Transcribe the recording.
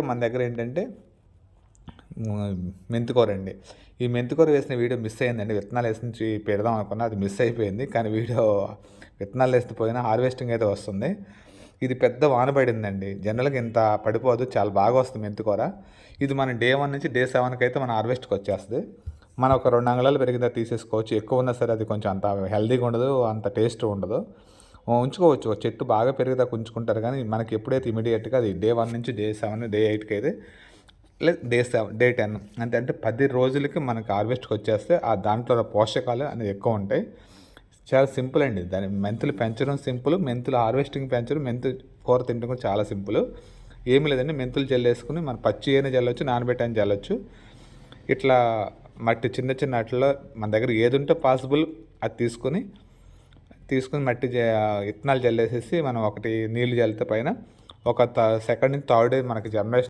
మన దగ్గర ఏంటంటే మెంతికూర అండి. ఈ మెంతికూర వేసిన వీడియో మిస్ అయిందండి. విత్తనాలు వేసి పెడదాం అనుకున్నా, అది మిస్ అయిపోయింది. కానీ వీడియో విత్తనాలు వేస్తే పోయినా హార్వెస్టింగ్ అయితే వస్తుంది. ఇది పెద్ద వాన పడిందండి. జనరల్‌గా ఇంత పడిపోదు. చాలా బాగా వస్తుంది మెంతికూర. ఇది మన డే 1 నుంచి డే 7కి అయితే మన హార్వెస్ట్‌కి వచ్చేస్తది. మనం ఒక 2 అంగుళాలు పెరిగిందా తీసేసుకోవచ్చు. ఎక్కువ ఉన్నా సరే అది కొంచెం అంత హెల్తీగా ఉండదు. అంత టేస్ట్ ఉండదు. ఉంచుకోవచ్చు. ఒక చెట్టు బాగా పెరిగేదాకా ఉంచుకుంటారు కానీ మనకి ఎప్పుడైతే ఇమ్మీడియేట్‌గా అది డే 1 నుంచి డే 7, డే 8కి అయితే లేదు డే 10 అంటే 10 రోజులకి మనకి హార్వెస్ట్‌కి వచ్చేస్తే దాంట్లో పోషకాలు అనేది ఎక్కువ ఉంటాయి. చాలా సింపుల్ అండి. మెంతులు పెంచడం సింపుల్. మెంతులు హార్వెస్టింగ్ పెంచడం, కూర తినడం కూడా చాలా సింపుల్. ఏమి లేదండి, మెంతులు జల్లేసుకొని మనం పచ్చి అయినా జల్లొచ్చు, నానబెట్టి అయినా జల్లొచ్చు. ఇట్లా మట్టి చిన్న చిన్న వాటిల్లో మన దగ్గర ఏది ఉంటే పాసిబుల్ అది తీసుకొని విత్తనాలు జల్లేసేసి మనం ఒకటి నీళ్లు జల్లితే పైన ఒక సెకండ్ నుంచి థర్డ్ డే మనకి జనరేషన్